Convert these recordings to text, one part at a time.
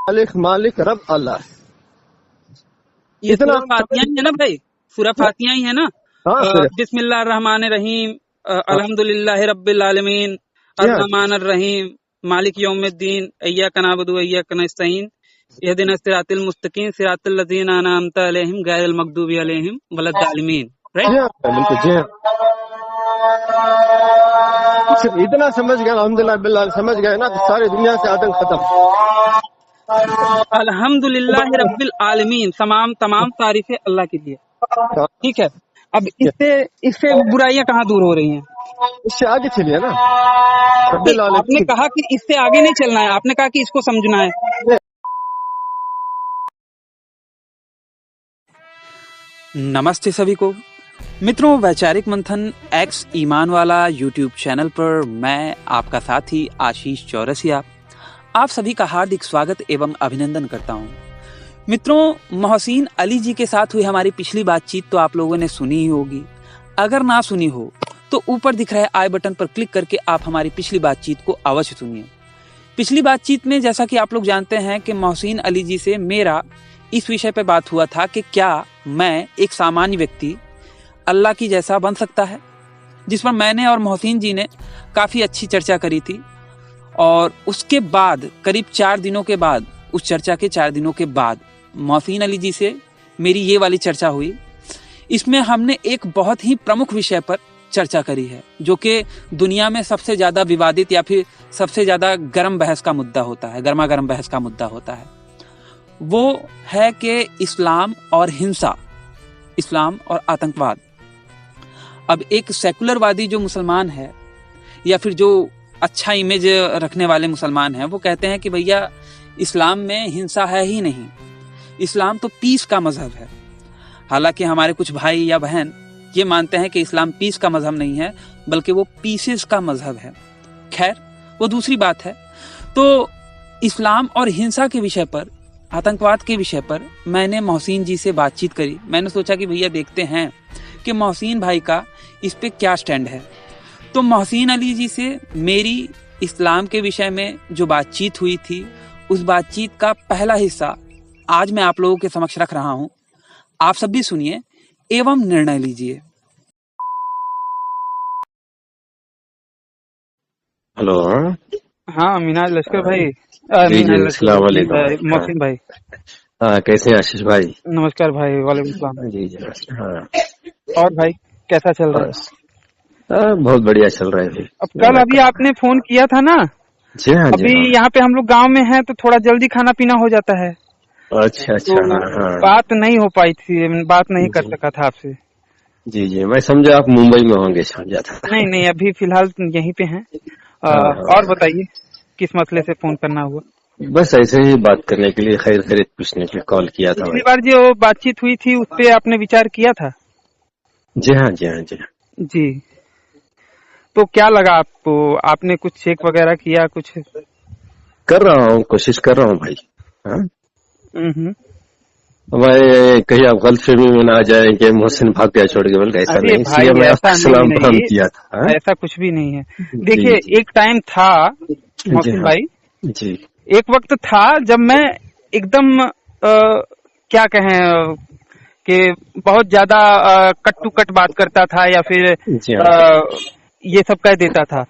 मालिक मालिक रब अल्लाह। ये इतना सूरह फातिहा ही है ना भाई, सूरह फातिहा ही है ना। हाँ सर, बिस्मिल्लाह रहमान रहीम, अल्हम्दुलिल्लाह रब्बिल आलमीन, जी हाँ, अर्रहमान अर्रहीम, मालिक यौमिद्दीन, इय्याका नअबुदु व इय्याका नस्तईन, इहदिना सिरातिल मुस्तकीम सिरातिल लज़ीना अनअमता अलैहिम गैरिल मग़दूबि अलैहिम वलद्दालिमीन। जी राइट। हाँ, बिल्कुल जी हाँ। सिर्फ इतना समझ गए अल्हम्दुलिल्लाह बिल्लाह समझ गए ना तो सारी दुनिया से आतंक खत्म। अल्हम्दुलिल्लाह रब्बिल आलमीन, तमाम तारीफें अल्लाह के लिए। ठीक है, अब इससे बुराइयां कहाँ दूर हो रही हैं? इससे आगे चलिए ना। कि आपने कहा कि इससे आगे नहीं चलना है, आपने कहा कि इसको समझना है। नमस्ते सभी को मित्रों, वैचारिक मंथन एक्स ईमान वाला यूट्यूब चैनल पर मैं आपका साथी आशीष चौरसिया आप सभी का हार्दिक स्वागत एवं अभिनंदन करता हूं। मित्रों, मोहसिन अली जी के साथ हुई हमारी पिछली बातचीत तो आप लोगों ने सुनी ही होगी। अगर ना सुनी हो तो ऊपर दिख रहे आई बटन पर क्लिक करके आप हमारी पिछली बातचीत को अवश्य सुनिए। पिछली बातचीत में जैसा कि आप लोग जानते हैं कि मोहसिन अली जी से मेरा इस विषय पर बात हुआ था कि क्या मैं एक सामान्य व्यक्ति अल्लाह की जैसा बन सकता है, जिस पर मैंने और मोहसिन जी ने काफ़ी अच्छी चर्चा करी थी। और उसके बाद करीब 4 दिनों के बाद, उस चर्चा के 4 दिनों के बाद मोहसिन अली जी से मेरी ये वाली चर्चा हुई। इसमें हमने एक बहुत ही प्रमुख विषय पर चर्चा करी है, जो कि दुनिया में सबसे ज़्यादा विवादित या फिर सबसे ज़्यादा गर्म बहस का मुद्दा होता है, गर्मा गर्म बहस का मुद्दा होता है। वो है कि इस्लाम और हिंसा, इस्लाम और आतंकवाद। अब एक सेकुलरवादी जो मुसलमान है या फिर जो अच्छा इमेज रखने वाले मुसलमान हैं, वो कहते हैं कि भैया इस्लाम में हिंसा है ही नहीं, इस्लाम तो पीस का मजहब है। हालांकि हमारे कुछ भाई या बहन ये मानते हैं कि इस्लाम पीस का मजहब नहीं है, बल्कि वो पीसेस का मजहब है। खैर, वो दूसरी बात है। तो इस्लाम और हिंसा के विषय पर, आतंकवाद के विषय पर मैंने मोहसिन जी से बातचीत करी। मैंने सोचा कि भैया देखते हैं कि मोहसिन भाई का इस पे क्या स्टैंड है। तो मोहसिन अली जी से मेरी इस्लाम के विषय में जो बातचीत हुई थी, उस बातचीत का पहला हिस्सा आज मैं आप लोगों के समक्ष रख रहा हूं। आप सब भी सुनिए एवं निर्णय लीजिए। हेलो। हाँ, मिनाज लश्कर भाई, जी जी, अस्सलाम वालेकुम। मोहसिन भाई। हाँ, कैसे हैं आशीष भाई? नमस्कार भाई। वालेकुम सलाम। जी जी। हाँ, और भाई कैसा चल रहा है? बहुत बढ़िया चल रहा है जी। अब कल अभी आपने फोन किया था ना? जी हाँ जी। अभी यहाँ पे हम लोग गांव में हैं तो थोड़ा जल्दी खाना पीना हो जाता है। अच्छा अच्छा। तो हाँ, बात नहीं हो पाई थी, बात नहीं कर सका था आपसे। जी जी, मैं समझा आप मुंबई में होंगे, समझा था। नहीं, अभी फिलहाल यहीं पे हैं। और बताइए किस मसले से फोन करना हुआ? बस ऐसे ही बात करने के लिए, खैर खैरियत पूछने के लिए कॉल किया था। पिछली बार जो बातचीत हुई थी उस पे आपने विचार किया था? जी हाँ जी हाँ जी हाँ जी। तो क्या लगा आपको? आपने कुछ चेक वगैरह किया? कुछ कर रहा हूँ, कोशिश कर रहा हूँ भाई। हाँ, भाई कहीं आप गलत फहमी में ना आ जाए कि मोहसिन भाग गया छोड़ के, बल्कि ऐसा नहीं। भाई मैं ऐसा सलाम नहीं, किया था। ऐसा कुछ भी नहीं है। देखिए, एक टाइम था मोहसिन भाई, जी, एक वक्त था जब मैं एकदम क्या कहें कि बहुत ज्यादा कट टू कट बात करता था या फिर ये सब कह देता था,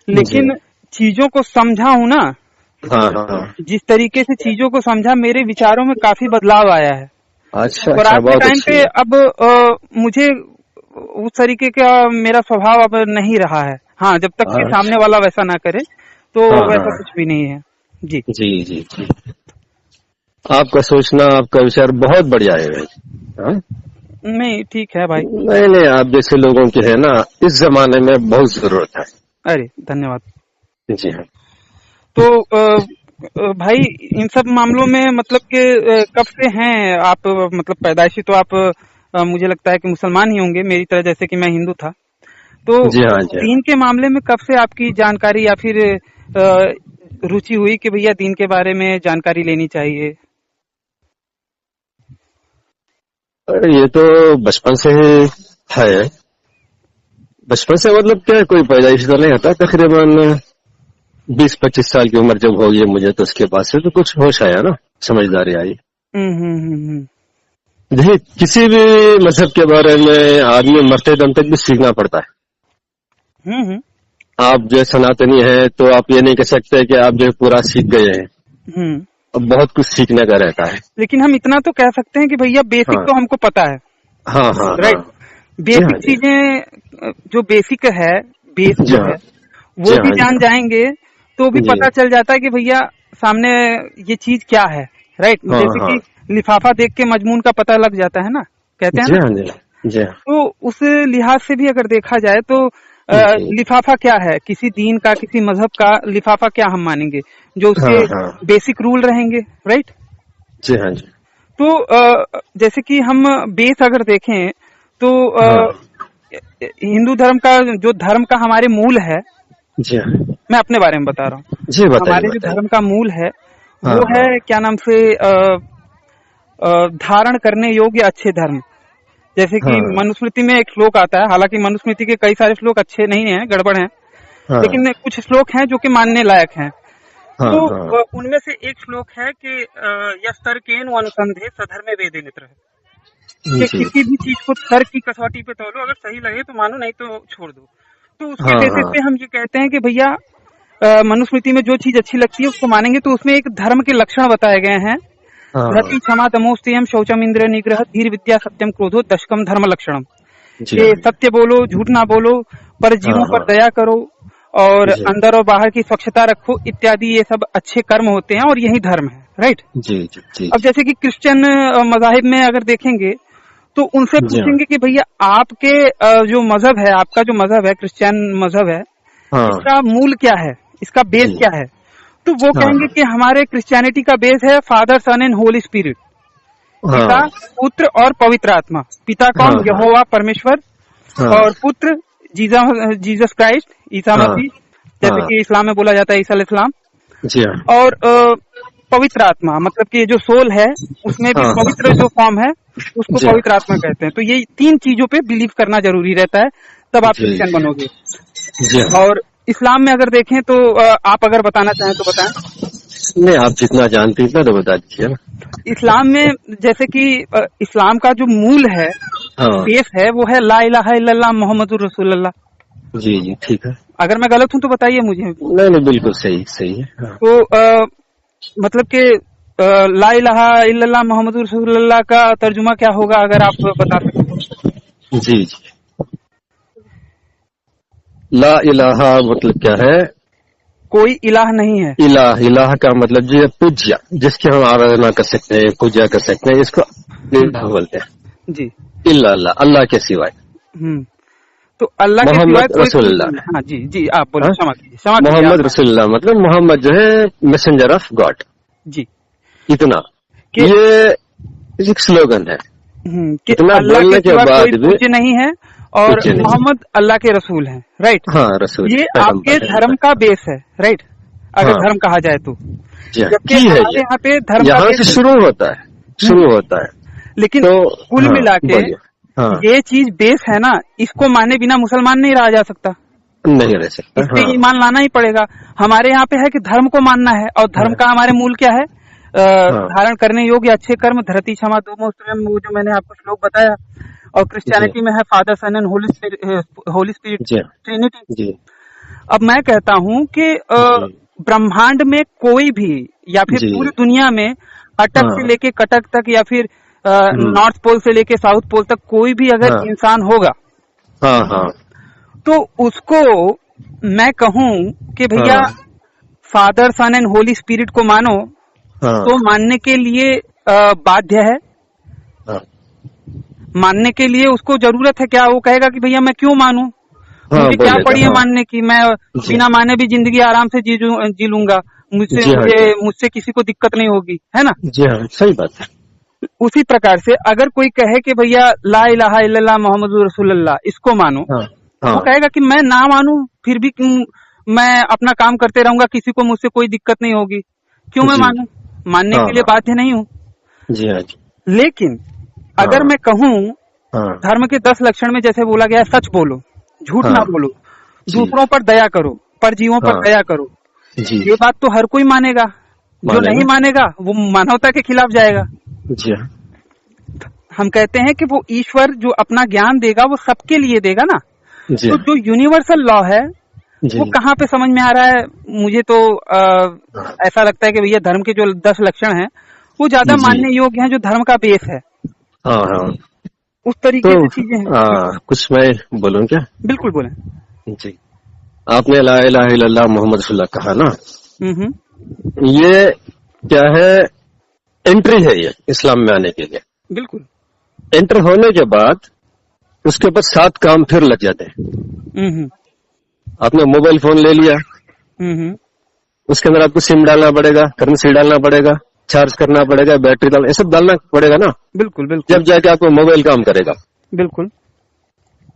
लेकिन चीजों को समझा हूँ ना। हाँ, जिस तरीके से चीजों को समझा, मेरे विचारों में काफी बदलाव आया है। अच्छा, और आज के टाइम पे अब मुझे उस तरीके का मेरा स्वभाव अब नहीं रहा है। हाँ, जब तक कि सामने वाला वैसा ना करे तो वैसा कुछ भी नहीं है। जी जी जी जी, आपका सोचना, आपका विचार बहुत बढ़िया है भाई। नहीं, ठीक है भाई। नहीं, आप जैसे लोगों की है ना, इस जमाने में बहुत जरूरत है। अरे धन्यवाद। जी हाँ। तो भाई, इन सब मामलों में मतलब कि कब से हैं आप? मतलब पैदाइशी तो आप मुझे लगता है कि मुसलमान ही होंगे, मेरी तरह, जैसे कि मैं हिंदू था। तो जी हाँ, दीन के मामले में कब से आपकी जानकारी या फिर रुचि हुई कि भैया दीन के बारे में जानकारी लेनी चाहिए? अरे ये तो बचपन से ही है। बचपन से मतलब क्या, कोई पैदाइश तो नहीं होता। तकरीबन 20-25 साल की उम्र जब होगी मुझे, तो उसके बाद से तो कुछ होश आया ना, समझदारी आई। देखिए, किसी भी मजहब के बारे में आदमी मरते दम तक भी सीखना पड़ता है। आप जो सनातनी है तो आप ये नहीं कह सकते कि आप जो पूरा सीख गए हैं, अब बहुत कुछ सीखने का रहता है। लेकिन हम इतना तो कह सकते हैं कि भैया बेसिक तो हमको पता है। हाँ हाँ, राइट। बेसिक चीजें जो बेसिक है, बेस जो है वो भी जान जाएंगे तो भी पता चल जाता है कि भैया सामने ये चीज क्या है। राइट। जैसे कि लिफाफा देख के मजमून का पता लग जाता है ना, कहते हैं ना। तो उस लिहाज से भी अगर देखा जाए तो लिफाफा क्या है, किसी दीन का, किसी मजहब का लिफाफा क्या हम मानेंगे, जो उसके बेसिक रूल रहेंगे। राइट। जी हाँ जी। तो जैसे कि हम बेस अगर देखें तो हिंदू धर्म का जो धर्म का हमारे मूल है, जी हाँ, मैं अपने बारे में बता रहा हूँ। जी बताइए। हमारे जो धर्म का मूल है वो है क्या नाम से धारण करने योग्य अच्छे धर्म। जैसे कि मनुस्मृति में एक श्लोक आता है, हालांकि मनुस्मृति के कई सारे श्लोक अच्छे नहीं हैं, गड़बड़ हैं, लेकिन कुछ श्लोक हैं जो कि मानने लायक हैं। तो उनमें से एक श्लोक है कि यस्तर्केन अनुसंधे सधर्मे वेदे नित्र है, कि किसी भी चीज को तर्क की कसौटी पे तोलो, अगर सही लगे तो मानो, नहीं तो छोड़ दो। तो उसके बेसिस पे हम ये कहते हैं कि भैया मनुस्मृति में जो चीज अच्छी लगती है उसको मानेंगे। तो उसमें एक धर्म के लक्षण बताए गए हैं, धृति क्षमा दमोस्तेयम शौचम इंद्रिय निग्रह धीर विद्या सत्यम क्रोधो दशकम धर्म लक्षणम। ये सत्य बोलो, झूठ ना बोलो, पर जीवों पर दया करो, और अंदर और बाहर की स्वच्छता रखो, इत्यादि ये सब अच्छे कर्म होते हैं और यही धर्म है। राइट। जी। अब जैसे कि क्रिश्चियन मजाहिब में अगर देखेंगे तो उनसे पूछेंगे कि भैया आपके जो मजहब है, आपका जो मजहब है, क्रिश्चियन मजहब है, इसका मूल क्या है, इसका बेस क्या है? तो वो कहेंगे कि हमारे क्रिश्चियनिटी का बेस है father, son and holy spirit, पिता, पुत्र और पवित्र आत्मा। पिता कौन? यहोवा परमेश्वर, और पुत्र जीसस क्राइस्ट, ईसा मसीह, जैसे कि इस्लाम में बोला जाता है ईसा अलैहिस्सलाम। और पवित्र आत्मा मतलब कि जो सोल है उसमें भी पवित्र जो फॉर्म है उसको पवित्र आत्मा कहते हैं। तो ये 3 चीजों पे बिलीव करना जरूरी रहता है, तब आप क्रिश्चियन बनोगे। और इस्लाम में अगर देखें तो आप अगर बताना चाहें तो बताएं। नहीं, आप जितना जानते हैं तो बता दीजिए ना। इस्लाम में जैसे कि इस्लाम का जो मूल है, बेस है, वो है ला इलाहा इल्लल्लाह मुहम्मदुर रसूलुल्लाह। जी ठीक है। अगर मैं गलत हूं तो बताइए मुझे। नहीं, बिल्कुल सही है। तो मतलब कि ला इलाहा इल्लल्लाह मुहम्मदुर रसूलुल्लाह का तर्जुमा क्या होगा, अगर आप बता सकें। जी। ला इलाहा मतलब क्या है? कोई इलाह नहीं है। इलाह का मतलब जो पूज्य, जिसकी हम आराधना कर सकते हैं, पूजा कर सकते हैं, इसको इलाह बोलते हैं। जी। इल्लल्लाह, अल्लाह के सिवाय। तो अल्लाह के सिवाय रसूलुल्लाह। हाँ जी आप बोलो। क्षमा कीजिए। मोहम्मद रसूलुल्लाह मतलब मोहम्मद जो है मैसेंजर ऑफ गॉड। जी। इतना ये एक स्लोगन है। इतना बोलने के बाद भी पूज्य नहीं है और मोहम्मद अल्लाह के रसूल हैं। राइट। रसूल। ये आपके धर्म का बेस है। राइट। अगर धर्म कहा जाए तो जबकि हमारे यहाँ पे धर्म यहाँ से शुरू होता है। लेकिन कुल मिला के ये चीज बेस है ना, इसको माने बिना मुसलमान नहीं रहा जा सकता। नहीं रह सकता। इस पे ईमान लाना ही पड़ेगा। हमारे यहाँ पे है कि धर्म को मानना है, और धर्म का हमारे मूल क्या है? धारण करने योग्य अच्छे कर्म, धरती क्षमा दोमोस्तुल्यम, वो जो मैंने आपको श्लोक बताया। और क्रिश्चियनिटी में है father, son and holy spirit, trinity. अब मैं कहता हूँ कि ब्रह्मांड में कोई भी या फिर पूरी दुनिया में अटक से लेके कटक तक या फिर नॉर्थ पोल से लेके साउथ पोल तक कोई भी अगर इंसान होगा तो उसको मैं कहूँ कि भैया father, son and holy spirit को मानो, तो मानने के लिए बाध्य है। मानने के लिए उसको जरूरत है क्या? वो कहेगा कि भैया मैं क्यों मानूं, मुझे क्या पड़ी है मानने की, मैं बिना माने भी जिंदगी आराम से जी लूंगा, मुझसे किसी को दिक्कत नहीं होगी, है ना? जी हाँ, सही बात है। उसी प्रकार से अगर कोई कहे कि भैया ला इलाहा इल्लल्लाह मुहम्मदुर रसूलुल्लाह, इसको मानो, वो कहेगा कि मैं ना मानूं फिर भी मैं अपना काम करते रहूंगा, किसी को मुझसे कोई दिक्कत नहीं होगी, क्यों मैं मानूं? मानने के लिए बाध्य नहीं हूँ। जी हाँ जी। लेकिन अगर मैं कहूँ धर्म के 10 लक्षण में जैसे बोला गया, सच बोलो, झूठ ना बोलो, दूसरों पर दया करो, परजीवों पर दया करो, जी, ये बात तो हर कोई मानेगा, जो नहीं मानेगा वो मानवता के खिलाफ जाएगा। जी, हम कहते हैं कि वो ईश्वर जो अपना ज्ञान देगा वो सबके लिए देगा ना, जी, तो जो यूनिवर्सल लॉ है जी, वो कहाँ पे समझ में आ रहा है? मुझे तो ऐसा लगता है कि भैया धर्म के जो 10 लक्षण हैं वो ज्यादा जी। मानने योग्य हैं, जो धर्म का बेस है, हाँ हाँ। उस तरीके तो से चीजें हैं। कुछ मैं बोलूँ क्या? बिल्कुल बोलें। जी, आपने ला इलाहा इल्लल्लाह मोहम्मद रसूलुल्लाह कहा ना, हम्म। ये क्या है? एंट्री है ये इस्लाम में आने के लिए। बिल्कुल। एंटर होने के बाद उसके बाद 7 काम फिर लग जाते हैं। हम्म। आपने मोबाइल फोन ले लिया, हम्म। उसके अंदर आपको सिम डालना पड़ेगा, करेंसी डालना पड़ेगा, चार्ज करना पड़ेगा, बैटरी डालना, ये सब डालना पड़ेगा ना, बिल्कुल बिल्कुल। जब जाके आपको मोबाइल काम करेगा। बिल्कुल।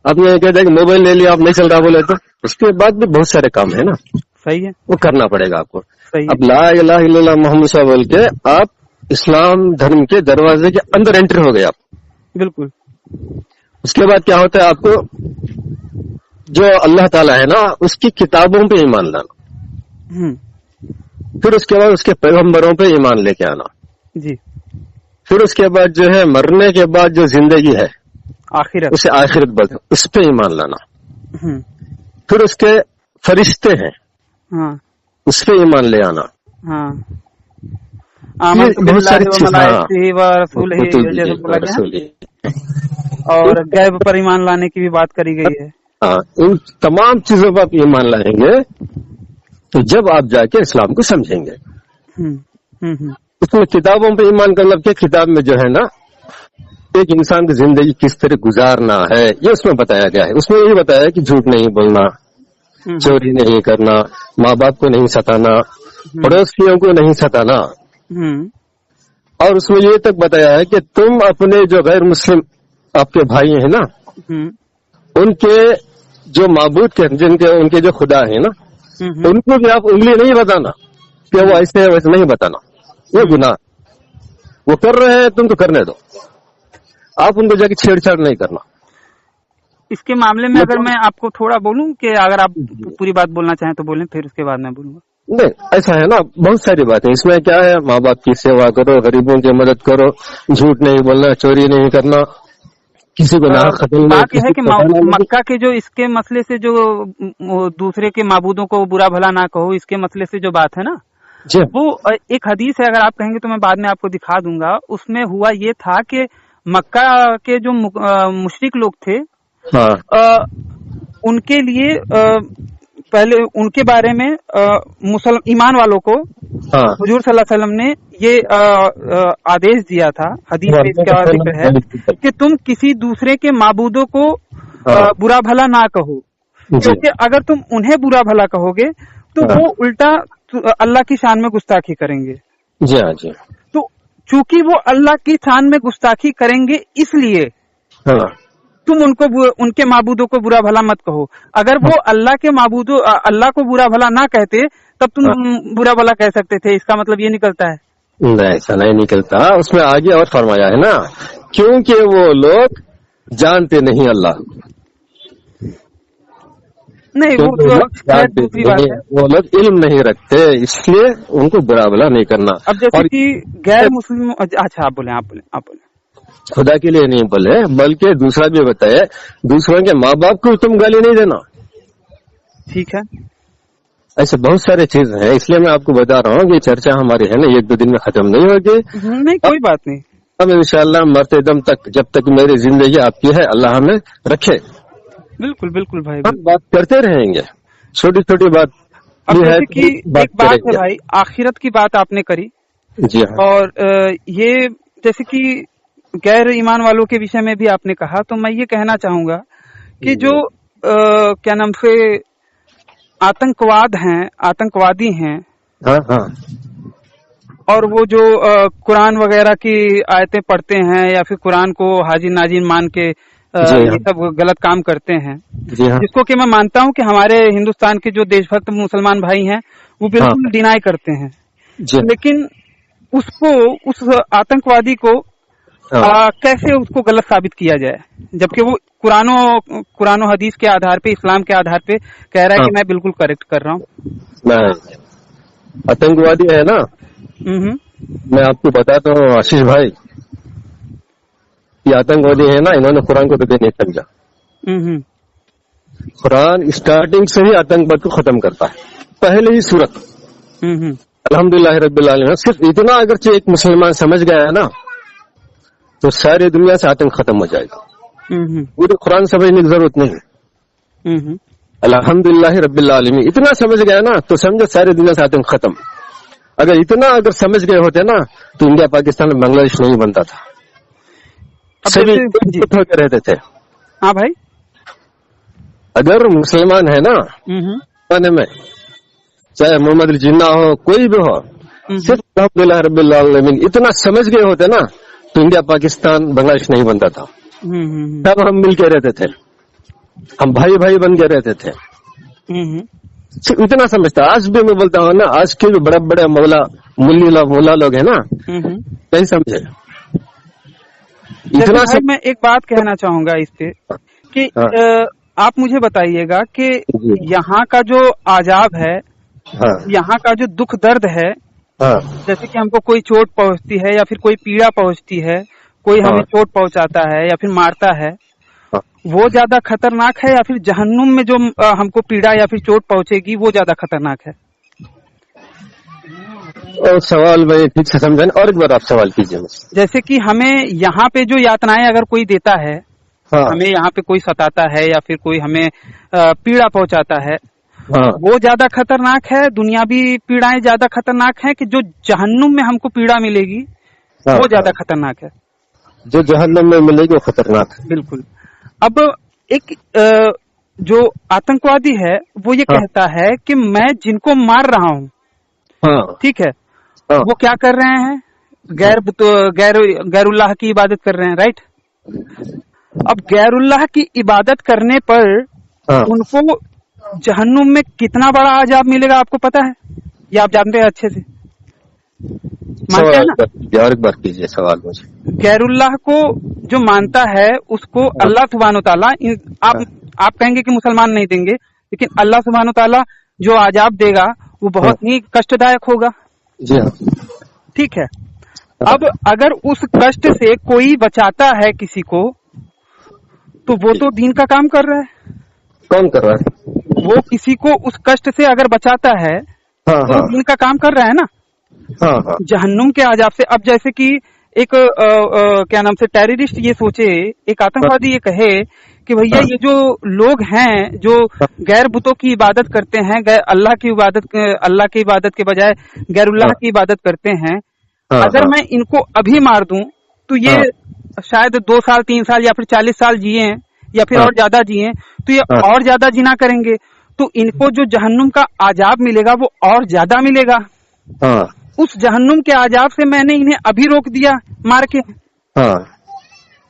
आपने ये कहते हैं कि मोबाइल ले लिया, आप नहीं चल रहा बोले, तो उसके बाद भी बहुत सारे काम है ना, सही है, वो करना पड़ेगा आपको। सही है। अब ला इलाहा इल्लल्लाह मोहम्मद सल्लल्लाहु अलैहि वसल्लम बोल के आप इस्लाम धर्म के दरवाजे के अंदर एंट्री हो गए आप। बिल्कुल। उसके बाद क्या होता है? आपको जो अल्लाह ताला है ना, उसकी किताबों पे ईमान लाना, फिर उसके बाद उसके पैगंबरों पे ईमान लेके आना, जी। फिर उसके बाद जो है मरने के बाद जो जिंदगी है आखिरत, उसे आखिरत बोलते हैं, उस पे ईमान लाना, हम्म, फिर उसके फरिश्ते हैं हाँ उस पे ईमान ले आना। हाँ। ये बहुत सारी चीजें, मलाइकतिही व रसूलिही जैसे बोला गया, और गैब पर ईमान लाने की भी बात करी गई है। हाँ, इन तमाम चीजों पर आप ईमान लाएंगे तो जब आप जाके इस्लाम को समझेंगे। उसमें किताबों पे ईमान का मतलब क्या? किताब में जो है ना, एक इंसान की जिंदगी किस तरह गुजारना है ये उसमें बताया गया है। उसमें यही बताया कि झूठ नहीं बोलना, चोरी नहीं करना, माँ बाप को नहीं सताना, पड़ोसियों को नहीं सताना, और उसमें ये तक बताया है कि तुम अपने जो गैर मुस्लिम आपके भाई हैं ना, उनके जो माबूद के जिनके उनके जो खुदा है ना, उनको भी आप उंगली नहीं बताना कि वो ऐसे है वैसे नहीं बताना, ये गुनाह वो कर रहे हैं, तुमको करने दो, आप उनको जाके छेड़छाड़ नहीं करना। इसके मामले में अगर मैं आपको थोड़ा बोलूं कि अगर आप पूरी बात बोलना चाहें तो बोलें, फिर उसके बाद मैं बोलूंगा। नहीं, ऐसा है ना, बहुत सारी बातें इसमें क्या है? माँ बाप की सेवा करो, गरीबों की मदद करो, झूठ नहीं बोलना, चोरी नहीं करना, किसी को ना खत्म। बात यह है कि मक्का के जो इसके मसले से जो दूसरे के माबूदों को बुरा भला ना कहो, इसके मसले से जो बात है ना, वो एक हदीस है, अगर आप कहेंगे तो मैं बाद में आपको दिखा दूंगा। उसमें हुआ ये था कि मक्का के जो मुशरिक लोग थे, हाँ, उनके लिए पहले उनके बारे में ईमान वालों को हुजूर सल्लल्लाहु अलैहि वसल्लम ने ये आदेश दिया था, हदीस में इसका जिक्र है कि तुम किसी दूसरे के माबूदों को बुरा भला ना कहो, क्योंकि अगर तुम उन्हें बुरा भला कहोगे तो वो उल्टा अल्लाह की शान में गुस्ताखी करेंगे। जी हाँ जी। तो चूंकि वो अल्लाह की शान में गुस्ताखी करेंगे, इसलिए तुम उनके माबूदों को बुरा भला मत कहो। अगर वो अल्लाह को बुरा भला ना कहते तब तुम बुरा भला कह सकते थे। इसका मतलब ये निकलता है? नहीं, ऐसा नहीं निकलता। उसमें आगे और फरमाया है ना, क्योंकि वो लोग जानते नहीं अल्लाह। नहीं, वो तो दूसरी बात है। वो लोग इल्म नहीं रखते, इसलिए उनको बुरा भला नहीं करना। अब जैसे कि गैर मुस्लिम, अच्छा आप बोले। खुदा के लिए नहीं बोले, बल्कि दूसरा भी बताया, दूसरों के माँ बाप को तुम गाली नहीं देना। ठीक है, ऐसे बहुत सारे चीज हैं, इसलिए मैं आपको बता रहा हूँ कि चर्चा हमारी है ना 1-2 दिन में खत्म नहीं होगी। नहीं, कोई बात नहीं। अब इंशाअल्लाह मरते दम तक, जब तक मेरी जिंदगी आपकी है, अल्लाह हमें रखे। बिल्कुल बिल्कुल भाई, हम बात करते रहेंगे, छोटी छोटी बात। अब जैसे कि एक बात है भाई, आखिरत की बात आपने करी। जी हाँ। और ये जैसे कि गैर ईमान वालों के विषय में भी आपने कहा, तो मैं ये कहना चाहूंगा कि जो क्या नाम से आतंकवादी हैं, हाँ हाँ, और वो जो कुरान वगैरह की आयतें पढ़ते हैं या फिर कुरान को हाजिर नाजिर मान के ये सब गलत काम करते हैं, जिसको कि मैं मानता हूं कि हमारे हिंदुस्तान के जो देशभक्त मुसलमान भाई हैं वो बिल्कुल डिनाई करते हैं, लेकिन उस आतंकवादी को कैसे उसको गलत साबित किया जाए, जबकि वो कुरानो हदीस के आधार पे, इस्लाम के आधार पे कह रहा है कि मैं बिल्कुल करेक्ट कर रहा हूँ। आतंकवादी है ना, मैं आपको बताता हूँ आशीष भाई, ये आतंकवादी है ना, इन्होंने कुरान को कभी नहीं समझा। कुरान स्टार्टिंग से ही आतंकवाद को खत्म करता है, पहले ही सूरत। अल्हम्दुलिल्लाह रब्बिल आलमीन, सिर्फ इतना अगर एक मुसलमान समझ गया है ना, तो सारी दुनिया से आतंक खत्म हो जाएगा। पूरे कुरान समझने की जरूरत नहीं है। अल्हम्दुलिल्लाह रब्बिल आलमीन, इतना समझ गया ना तो समझो सारी दुनिया से आतंक खत्म। अगर समझ गए होते ना तो इंडिया पाकिस्तान में बांग्लादेश नहीं बनता था, सभी होते रहते थे। हाँ भाई, अगर मुसलमान है ना जमाने में, चाहे मोहम्मद जिन्ना हो कोई भी हो, सिर्फ अल्हम्दुलिल्लाह रब्बिल आलमीन इतना समझ गए होते ना तो इंडिया पाकिस्तान बांग्लादेश नहीं बनता था। तब हम मिल के रहते थे, हम भाई भाई बन के रहते थे। सिर्फ इतना समझता। आज भी मैं बोलता हूँ ना, आज के भी बड़े बड़े मुल्ला लोग हैं ना, नहीं समझे इतना। मैं एक बात कहना चाहूंगा इस पे कि आप मुझे बताइएगा कि यहाँ का जो आजाब है, यहाँ का जो दुख दर्द है, जैसे कि हमको कोई चोट पहुंचती है या फिर कोई पीड़ा पहुंचती है, कोई हमें चोट पहुंचाता है या फिर मारता है, वो ज्यादा खतरनाक है या फिर जहन्नुम में जो हमको पीड़ा या फिर चोट पहुंचेगी वो ज्यादा खतरनाक है? और सवाल मैं ठीक से समझा, और एक बार आप सवाल कीजिए मुझसे। जैसे कि हमें यहाँ पे जो यातनाएं अगर कोई देता है, हमें यहाँ पे कोई सताता है या फिर कोई हमें पीड़ा पहुंचाता है, वो ज्यादा खतरनाक है, दुनियावी पीड़ाएं ज्यादा खतरनाक है कि जो जहन्नुम में हमको पीड़ा मिलेगी वो ज्यादा खतरनाक है? जो जहन्नुम में मिलेगी वो खतरनाक है। बिल्कुल। अब एक जो आतंकवादी है वो ये कहता है कि मैं जिनको मार रहा हूँ, ठीक है, वो क्या कर रहे हैं? गैरुल्लाह की इबादत कर रहे हैं, राइट? अब गैरुल्लाह की इबादत करने पर उनको जहन्नुम में कितना बड़ा अजाब मिलेगा आपको पता है? ये आप जानते हैं अच्छे से, मानते हैं ना? और एक बार कीजिए सवाल मुझे। गैरुल्लाह को जो मानता है उसको अल्लाह सुब्हानो तआला, आप कहेंगे कि मुसलमान नहीं देंगे, लेकिन अल्लाह सुब्हानो तआला जो अजाब देगा वो बहुत ही कष्टदायक होगा। जी हाँ, ठीक है। अब अगर उस कष्ट से कोई बचाता है किसी को, तो वो तो दीन का काम कर रहा है। कौन कर रहा है? वो किसी को उस कष्ट से अगर बचाता है तो दीन का काम कर रहा है ना, जहन्नुम के अजाब से। अब जैसे कि एक क्या नाम से टेररिस्ट ये सोचे, एक आतंकवादी ये कहे कि भैया ये जो लोग हैं जो गैर बुतों की इबादत करते हैं, अल्लाह की इबादत के बजाय गैरुल्लाह की इबादत करते हैं, अगर मैं इनको अभी मार दूं तो ये शायद 2 साल 3 साल या फिर 40 साल जिए या फिर और ज्यादा जिए, तो ये और ज्यादा जिना करेंगे, तो इनको जो जहन्नुम का आजाब मिलेगा वो और ज्यादा मिलेगा। उस जहन्नुम के आजाब से मैंने इन्हें अभी रोक दिया मार के।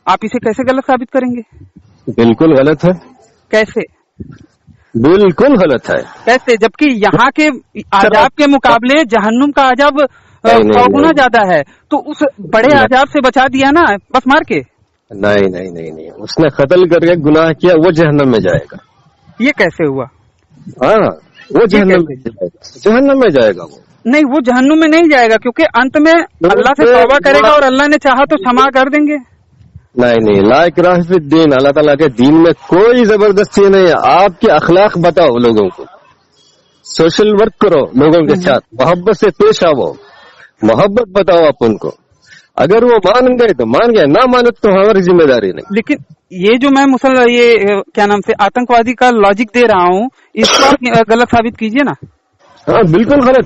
आप इसे कैसे गलत साबित करेंगे? बिल्कुल गलत है। कैसे? बिल्कुल गलत है। कैसे? जबकि यहाँ के आजाब के मुकाबले जहन्नुम का आजाब 100 गुना ज्यादा है, तो उस बड़े आजाब से बचा दिया ना बस मार के। नहीं नहीं नहीं नहीं, उसने कत्ल करके गुनाह किया, वो जहन्नम में जाएगा। ये कैसे हुआ? वो जहन्नम में जाएगा। वो नहीं, वो जहन्नुम में नहीं जाएगा, क्योंकि अंत में अल्लाह से तौबा करेगा और अल्लाह ने चाहा तो क्षमा कर देंगे। नहीं नहीं, ला इकराह फिद्दीन, अल्लाह ताला के दीन में कोई जबरदस्ती नहीं है। आपके अखलाक बताओ लोगों को, सोशल वर्क करो लोगों के साथ, मोहब्बत से पेश आओ, मोहब्बत बताओ आप उनको। अगर वो मान गए तो मान गए, ना माने तो हमारी जिम्मेदारी नहीं। लेकिन ये जो मैं ये क्या नाम से आतंकवादी का लॉजिक दे रहा हूँ, इसको गलत साबित कीजिए ना। हाँ बिल्कुल गलत।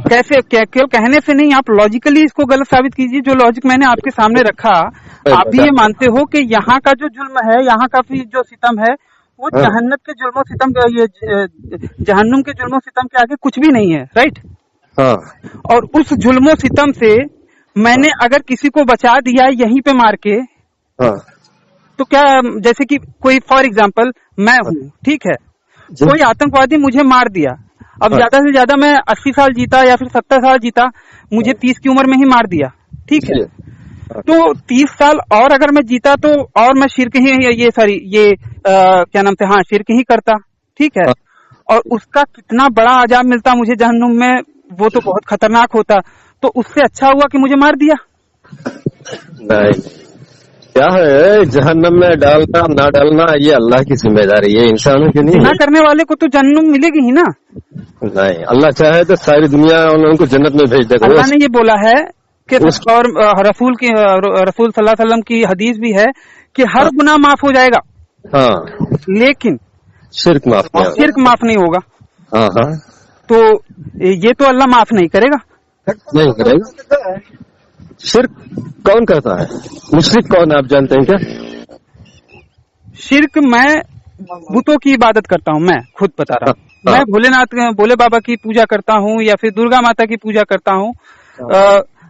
कैसे? केवल कहने से नहीं, आप लॉजिकली इसको गलत साबित कीजिए। जो लॉजिक मैंने आपके सामने रखा, आप भी ये मानते हो कि यहाँ का जो जुल्म है, यहाँ का भी जो सितम है, वो जहन्नम के जुल्मों सितम, ये जहन्नुम के जुल्मों सितम के आगे कुछ भी नहीं है, राइट? और उस जुल्मों सितम से मैंने अगर किसी को बचा दिया यहीं पे मार के, तो क्या, जैसे कि कोई फॉर एग्जाम्पल मैं हूँ, ठीक है, कोई आतंकवादी मुझे मार दिया, अब ज्यादा से ज्यादा मैं 80 साल जीता या फिर 70 साल जीता, मुझे 30 की उम्र में ही मार दिया, ठीक है, तो 30 साल और अगर मैं जीता तो और मैं शिर्क ही क्या नाम से शिर्क ही करता, ठीक है, और उसका कितना बड़ा अजाब मिलता मुझे जहन्नुम में, वो तो बहुत खतरनाक होता, तो उससे अच्छा हुआ कि मुझे मार दिया। नहीं, क्या है, जहन्नम में डालना ना डालना ये अल्लाह की जिम्मेदारी है, इंसानों की नहीं जिना है। करने वाले को तो जन्नत मिलेगी ही ना। नहीं, अल्लाह चाहे तो सारी दुनिया उनको जन्नत में भेज देगा। अल्लाह ने ये बोला है कि और रसूल सल्लल्लाहु अलैहि वसल्लम की हदीस भी है कि हर गुनाह माफ हो जाएगा, हाँ, लेकिन शिर्क माफ नहीं होगा। शिर्क माफ नहीं होगा। हाँ हाँ, तो ये तो अल्लाह माफ नहीं करेगा। नहीं करेगा। शिर्क कौन करता है? मुशरिक कौन है, आप जानते हैं क्या? शिर्क मैं बुतों की इबादत करता हूँ, मैं खुद बता रहा हूँ। हाँ। मैं भोलेनाथ भोले बाबा की पूजा करता हूँ या फिर दुर्गा माता की पूजा करता हूँ।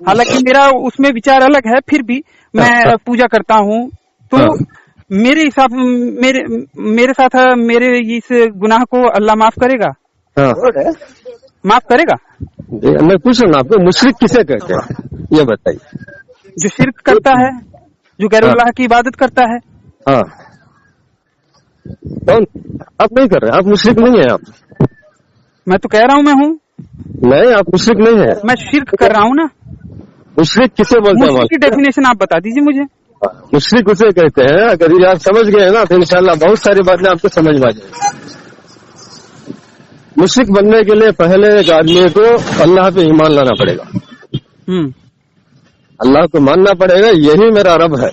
हालांकि मेरा उसमें विचार अलग है, फिर भी मैं पूजा करता हूँ। तो मेरे हिसाब मेरे साथ मेरे इस गुनाह को अल्लाह माफ करेगा? माफ करेगा? मैं पूछ रहा हूँ आपको, मुशरिक किसे कहते हैं ये बताइए। जो शिर्क करता है, जो गैरुल्लाह की इबादत करता है। हाँ, कौन? आप नहीं कर रहे, आप मुशरिक नहीं है। आप, मैं तो कह रहा हूँ मैं हूँ। नहीं, आप मुशरिक नहीं है। मैं शिर्क कर रहा हूँ ना। मुशरिक किसे बोलते हैं? मुशरिक की डेफिनेशन आप बता दीजिए मुझे। मुशरिक उसे कहते हैं, अगर ये आप समझ गए ना तो इंशाल्लाह बहुत सारी बातें आपको समझ में आ जाएगी। मुशरिक बनने के लिए पहले एक आदमी को अल्लाह पे ईमान लाना पड़ेगा। अल्लाह को मानना पड़ेगा, यही मेरा रब है,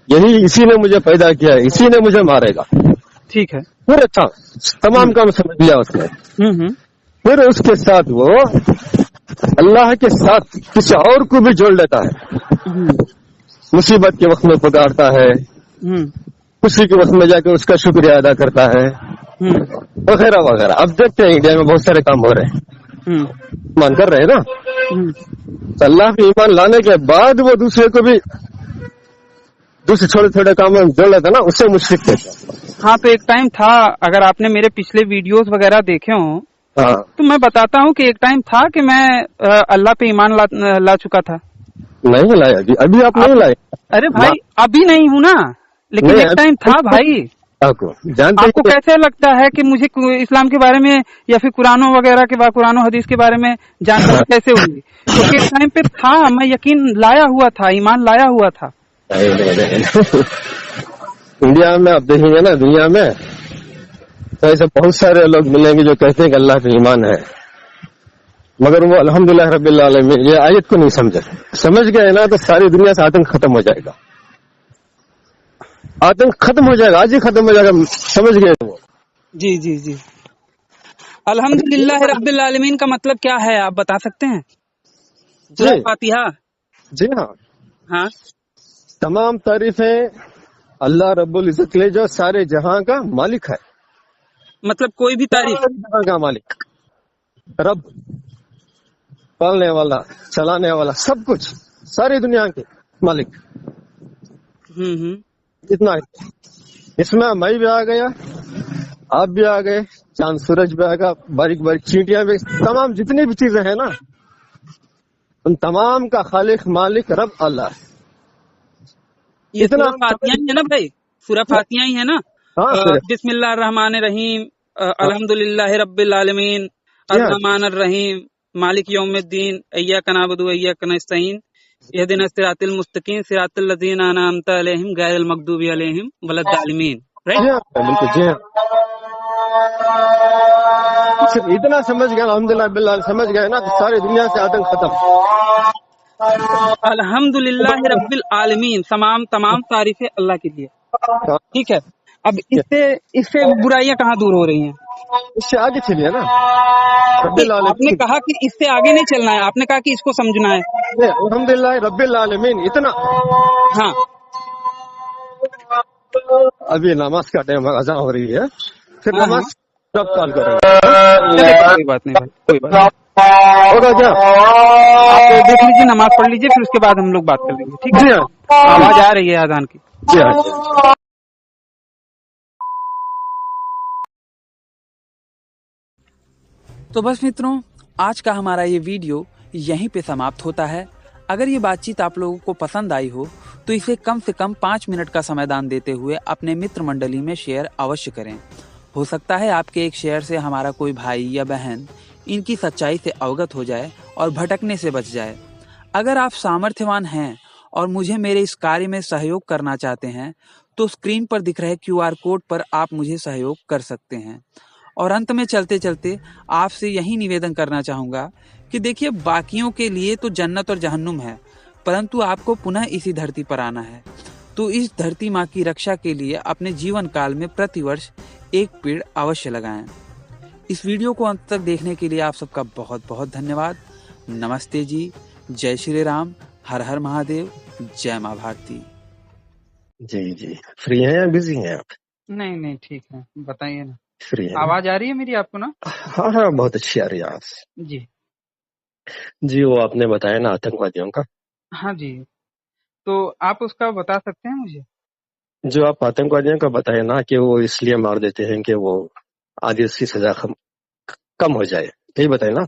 यही इसी ने मुझे पैदा किया है, इसी ने मुझे मारेगा। ठीक है, फिर अच्छा तमाम काम समझ लिया उसने। फिर उसके साथ वो अल्लाह के साथ किसी और को भी जोड़ लेता है। मुसीबत के वक्त में पुकारता है, खुशी के वक्त में जाकर उसका शुक्रिया अदा करता है, वगैरह वगैरह। अब देखते हैं इंडिया में बहुत सारे काम हो रहे हैं, मान कर रहे हैं ना। तो अल्लाह पे ईमान लाने के बाद वो दूसरे को भी दूसरे छोटे छोटे काम में जोड़ लेता ना, उससे मुश्किल कहता। हाँ, तो एक टाइम था, अगर आपने मेरे पिछले वीडियोस वगैरह देखे हो, हाँ, तो मैं बताता हूँ कि एक टाइम था कि मैं अल्लाह पे ईमान ला चुका था। नहीं लाया अभी आप नहीं लाए। अरे भाई, अभी नहीं हूँ ना, लेकिन एक टाइम था भाई। आपको कैसे लगता है कि मुझे इस्लाम के बारे में या फिर कुरानों वगैरह के बाद कुरानों हदीस के बारे में जानकारी कैसे हुई? तो एक टाइम पे था, मैं यकीन लाया हुआ था, ईमान लाया हुआ था। इंडिया में आप देखेंगे ना, दुनिया में तो ऐसे बहुत सारे लोग मिलेंगे जो कहते हैं कि अल्लाह पे ईमान है, मगर वो अल्हम्दुलिल्लाह रब्बिल आलमीन ये आयत को नहीं समझे। समझ गए ना तो सारी दुनिया से आतंक खत्म हो जाएगा, आतंक खत्म हो जाएगा, आज ही खत्म हो जाएगा। समझ गए वो? जी जी जी। अल्हम्दुलिल्लाह रब्बिल आलमीन का मतलब क्या है, आप बता सकते हैं? सूरह फातिहा। जी हाँ। हाँ, तमाम तारीफें अल्लाह रब्बुल इज्जत के लिए जो सारे जहां का मालिक है। मतलब कोई भी तारीफ? जहां का मालिक, रब, पालने वाला, चलाने वाला, सब कुछ, सारी दुनिया के मालिक। इतना इसमें मैं भी आ गया, आप भी आ गए, चांद सूरज भी आ गया, बारीक बारीक चींटियां भी, तमाम जितनी भी चीजें हैं ना, उन तमाम का खालिक मालिक रब अल्लाह। इतना फातिहा ही है ना भाई, सूरह फातिहा ही है ना। बिस्मिल्लाह रहमान रहीम, अल्हम्दुलिल्लाह रब्बिल आलमीन, अर्रहमान अर्रहीम, मालिक यौमिद्दीन, इय्याका नअबुदु व इय्याका नस्तईन, इहदिनस सिरातिल मुस्तकीम, सिरातिल लज़ीना अनअमता अलैहिम गैरिल मग़दूबि अलैहिम वलद्दालिमीन। राइट, बिल्कुल जी। इतना समझ गए अल्हम्दुलिल्लाह बिल्लाह, समझ गए ना तो सारी दुनिया से आतंक खत्म। अल्हम्दुलिल्लाह रब्बिल आलमीन, तमाम तारीफें अल्लाह के लिए। ठीक है, अब इससे बुराइयां कहाँ दूर हो रही हैं? इससे आगे चलिए ना। आपने कहा कि इससे आगे नहीं चलना है, आपने कहा कि इसको समझना है। अल्हम्दुलिल्लाह रब्बिल आलमीन, इतना। हाँ, अभी नमाज का टाइम अज़ान हो रही है, फिर नमाज कब कॉल करेंगे? कोई बात नहीं भाई, कोई बात नहीं, होगा क्या? आप देख लीजिए, नमाज पढ़ लीजिए, फिर उसके बाद हम लोग बात कर लेंगे। ठीक है, आवाज आ रही है अज़ान की। तो बस मित्रों, आज का हमारा ये वीडियो यहीं पे समाप्त होता है। अगर ये बातचीत आप लोगों को पसंद आई हो तो इसे कम से कम 5 मिनट का समाधान देते हुए अपने मित्र मंडली में शेयर अवश्य करें। हो सकता है आपके एक शेयर से हमारा कोई भाई या बहन इनकी सच्चाई से अवगत हो जाए और भटकने से बच जाए। अगर आप सामर्थ्यवान हैं और मुझे मेरे इस कार्य में सहयोग करना चाहते हैं तो स्क्रीन पर दिख रहे QR कोड पर आप मुझे सहयोग कर सकते हैं। और अंत में चलते चलते आपसे यही निवेदन करना चाहूँगा कि देखिए, बाकियों के लिए तो जन्नत और जहन्नुम है, परंतु आपको पुनः इसी धरती पर आना है। तो इस धरती माँ की रक्षा के लिए अपने जीवन काल में प्रतिवर्ष एक पेड़ अवश्य लगाएं। इस वीडियो को अंत तक देखने के लिए आप सबका बहुत बहुत धन्यवाद। नमस्ते जी, जय श्री राम, हर हर महादेव, जय माँ भारती। जी जी, फ्री हैं या बिजी हैं आप? नहीं नहीं, ठीक है, बताइए ना। फ्री है? आवाज आ रही है मेरी आपको ना? हाँ हाँ, बहुत अच्छी आ रही है आवाज जी जी। वो आपने बताया ना आतंकवादियों का, हाँ जी, तो आप उसका बता सकते हैं मुझे? जो आप आतंकवादियों का बताया ना कि वो इसलिए मार देते हैं कि वो आगे उसकी सजा कम हो जाए, यही बताए ना?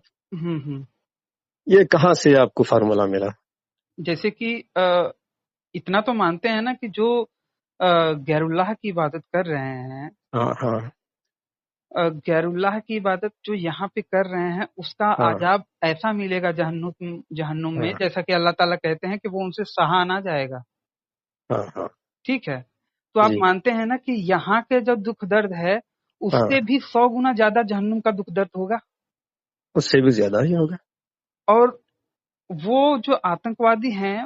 ये कहाँ से आपको फार्मूला मिला? जैसे कि इतना तो मानते हैं ना कि जो गैरुल्लाह की इबादत कर रहे हैं, हाँ हाँ गैरुल्लाह की इबादत जो यहाँ पे कर रहे हैं उसका हाँ आजाब ऐसा मिलेगा जहन्नुम में, हाँ जैसा कि अल्लाह ताला कहते हैं कि वो उनसे सहा ना जाएगा। हाँ हाँ ठीक है, तो आप जी मानते हैं ना कि यहाँ के जो दुख दर्द है उससे हाँ, भी 100 गुना ज्यादा जहन्नुम का दुख दर्द होगा। उससे भी ज्यादा ही होगा। और वो जो आतंकवादी हैं